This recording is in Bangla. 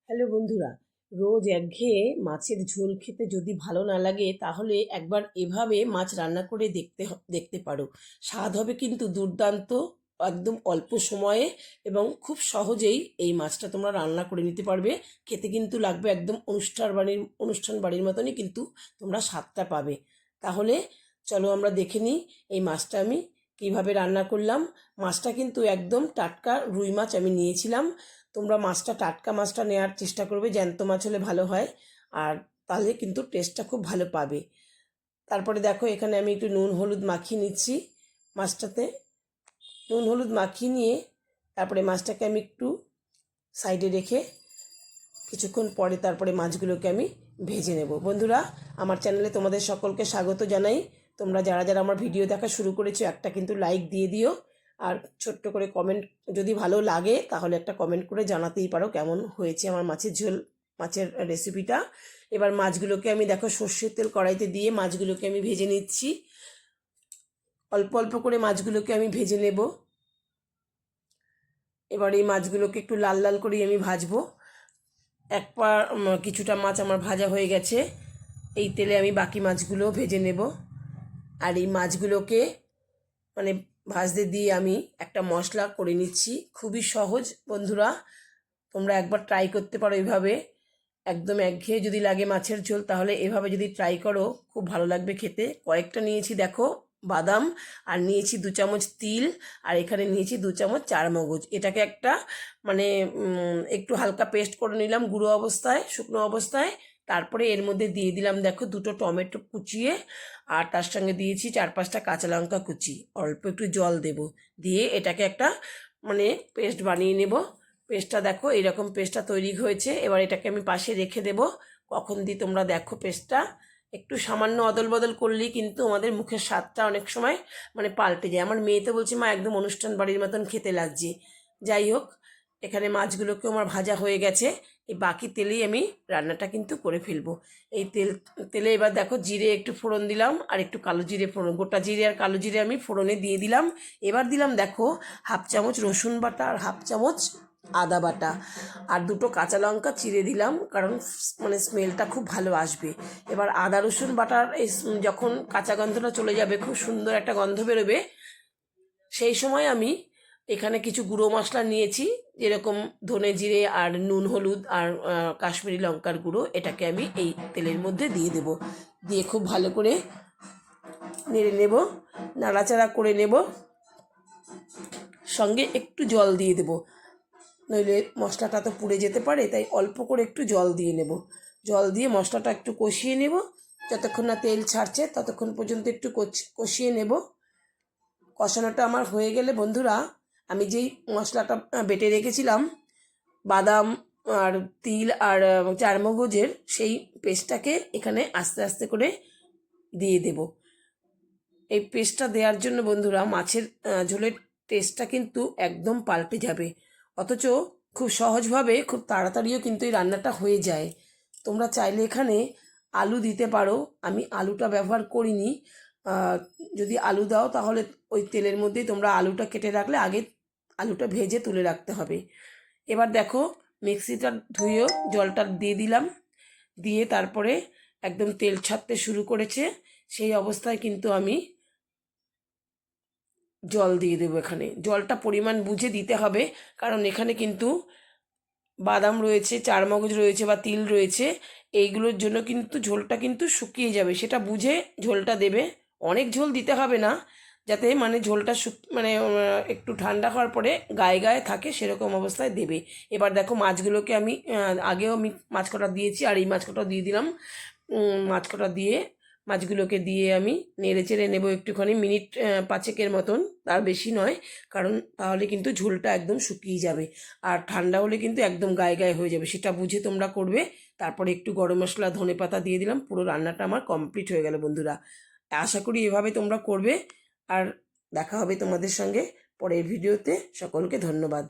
হ্যালো বন্ধুরা, রোজ একঘেয়ে মাছের ঝোল খেতে যদি ভালো না লাগে তাহলে একবার এভাবে মাছ রান্না করে দেখতে পারো। স্বাদ হবে কিন্তু দুর্দান্ত, একদম অল্প সময়ে এবং খুব সহজেই এই মাছটা তোমরা রান্না করে নিতে পারবে। খেতে কিন্তু লাগবে একদম অনুষ্ঠান বাড়ির মতনই, কিন্তু তোমরা স্বাদটা পাবে। তাহলে চলো আমরা দেখে নিই এই মাছটা আমি কিভাবে রান্না করলাম। মাছটা কিন্তু একদম টাটকা রুই মাছ আমি নিয়েছিলাম। তোমরা টাটকা মাছটা নেওয়ার চেষ্টা করবে, জ্যান্ত মাছ হলে ভালো হয়, আর তাহলে কিন্তু টেস্টটা খুব ভালো পাবে। তারপরে দেখো এখানে আমি একটু নুন হলুদ মাখিয়ে নিচ্ছি মাছটাতে। নুন হলুদ মাখিয়ে নিয়ে তারপরে মাছটাকে আমি একটু সাইডে রেখে কিছুক্ষণ পরে তারপরে মাছগুলোকে আমি ভেজে নেব। বন্ধুরা, আমার চ্যানেলে তোমাদের সকলকে স্বাগত জানাই। তোমরা যারা যারা আমার ভিডিও দেখা শুরু করেছো একটা কিন্তু লাইক দিয়ে দিও, আর ছোট্ট করে কমেন্ট, যদি ভালো লাগে তাহলে একটা কমেন্ট করে জানাতেই পারো কেমন হয়েছে আমার মাছের ঝোল, মাছের রেসিপিটা। এবার মাছগুলোকে আমি দেখো সর্ষের তেল কড়াইতে দিয়ে মাছগুলোকে আমি ভেজে নিচ্ছি। অল্প অল্প করে মাছগুলোকে আমি ভেজে নেব। এবার এই মাছগুলোকে একটু লাল লাল করেই আমি ভাজবো। কিছুটা মাছ আমার ভাজা হয়ে গেছে, এই তেলে আমি বাকি মাছগুলো ভেজে নেব। আর এই মাছগুলোকে মানে ভাজতে দিয়ে আমি একটা মশলা করে নিচ্ছি। খুবই সহজ বন্ধুরা, তোমরা একবার ট্রাই করতে পারো এইভাবে। একদম একঘেয়ে যদি লাগে মাছের ঝোল তাহলে এভাবে যদি ট্রাই করো খুব ভালো লাগবে খেতে। কয়েকটা নিয়েছি দেখো বাদাম, আর নিয়েছি 2 চামচ তিল, আর এখানে নিয়েছি 2 চামচ চারমগজ। এটাকে একটা মানে একটু হালকা পেস্ট করে নিলাম গুঁড়ো অবস্থায়, শুকনো অবস্থায়। তারপরে এর মধ্যে দিয়ে দিলাম দেখো 2টো টমেটো কুচিয়ে, আর তার সঙ্গে দিয়েছি 4-5টা কাঁচা লঙ্কা কুচি। অল্প একটু জল দেব, দিয়ে এটাকে একটা মানে পেস্ট বানিয়ে নেব। পেস্টটা দেখো এইরকম পেস্টটা তৈরি হয়েছে। এবার এটাকে আমি পাশে রেখে দেব। কখন দিই তোমরা দেখো, পেস্টটা একটু সামান্য অদল বদল করলেই কিন্তু আমাদের মুখের স্বাদটা অনেক সময় মানে পাল্টে যায়। আমার মেয়ে তো বলছে মা একদম অনুষ্ঠান বাড়ির মতন খেতে লাগছে। যাই হোক, এখানে মাছগুলোকেও আমার ভাজা হয়ে গেছে। এই বাকি তেলেই আমি রান্নাটা কিন্তু করে ফেলবো। এই তেলে এবার দেখো জিরে একটু ফোড়ন দিলাম, আর একটু কালো জিরে ফোড়ন, গোটা জিরে আর কালো জিরে আমি ফোড়নে দিয়ে দিলাম। এবার দিলাম দেখো 1/2 চামচ রসুন বাটা আর 1/2 চামচ আদা বাটা, আর 2টো কাঁচা লঙ্কা চিড়ে দিলাম, কারণ মানে স্মেলটা খুব ভালো আসবে। এবার আদা রসুন বাটার যখন কাঁচা গন্ধটা চলে যাবে, খুব সুন্দর একটা গন্ধ বেরোবে, সেই সময় আমি এখানে কিছু গুঁড়ো মশলা নিয়েছি, যেরকম ধনে জিরে আর নুন হলুদ আর কাশ্মীরি লঙ্কার গুঁড়ো। এটাকে আমি এই তেলের মধ্যে দিয়ে দেব, দিয়ে খুব ভালো করে নেড়ে নেব, নাড়াচাড়া করে নেব। সঙ্গে একটু জল দিয়ে দেব, নইলে মশলাটা তো পুড়ে যেতে পারে, তাই অল্প করে একটু জল দিয়ে নেব। জল দিয়ে মশলাটা একটু কষিয়ে নেব, যতক্ষণ না তেল ছাড়ছে ততক্ষণ পর্যন্ত একটু কষিয়ে নেব। কষানোটা আমার হয়ে গেলে বন্ধুরা, আমি যেই মশলাটা বেটে রেখেছিলাম বাদাম আর তিল আর চারমগজের, সেই পেস্টটাকে এখানে আস্তে আস্তে করে দিয়ে দেব। এই পেস্টটা দেওয়ার জন্য বন্ধুরা মাছের ঝোলের টেস্টটা কিন্তু একদম পাল্টে যাবে, অথচ খুব সহজভাবে খুব তাড়াতাড়িও কিন্তু এই রান্নাটা হয়ে যায়। তোমরা চাইলে এখানে আলু দিতে পারো, আমি আলুটা ব্যবহার করিনি। যদি আলু দাও তাহলে ওই তেলের মধ্যেই তোমরা আলুটা কেটে রাখলে আগে আলুটা ভেজে তুলে রাখতে হবে। এবার দেখো মিক্সিটা ধুয়েও জলটা দিয়ে দিলাম, দিয়ে তারপরে একদম তেল ছাড়তে শুরু করেছে, সেই অবস্থায় কিন্তু আমি জল দিয়ে দেবো। এখানে জলটা পরিমাণ বুঝে দিতে হবে, কারণ এখানে কিন্তু বাদাম রয়েছে, চারমগজ রয়েছে বা তিল রয়েছে, এইগুলোর জন্য কিন্তু ঝোলটা কিন্তু শুকিয়ে যাবে, সেটা বুঝে ঝোলটা দেবে। অনেক ঝোল দিতে হবে না, যাতে মানে ঝোলটা মানে একটু ঠান্ডা হওয়ার পরে গায়ে গায়ে থাকে সেরকম অবস্থায় দেবে। এবার দেখো মাছগুলোকে আমি আগেও আমি মাছ কটা দিয়েছি, আর এই মাছ কটা দিয়ে দিলাম। মাছ কটা দিয়ে মাছগুলোকে দিয়ে আমি নেড়ে চেড়ে নেবো একটুখানি, মিনিট 5 মতন, তার বেশি নয়, কারণ তাহলে কিন্তু ঝোলটা একদম শুকিয়ে যাবে। আর ঠান্ডা হলে কিন্তু একদম গায়ে গায়ে হয়ে যাবে, সেটা বুঝে তোমরা করবে। তারপরে একটু গরম মশলা ধনে পাতা দিয়ে দিলাম। পুরো রান্নাটা আমার কমপ্লিট হয়ে গেল বন্ধুরা। আশা করি এভাবে তোমরা করবে, আর দেখা হবে তোমাদের সঙ্গে পরের ভিডিওতে। সকলকে ধন্যবাদ।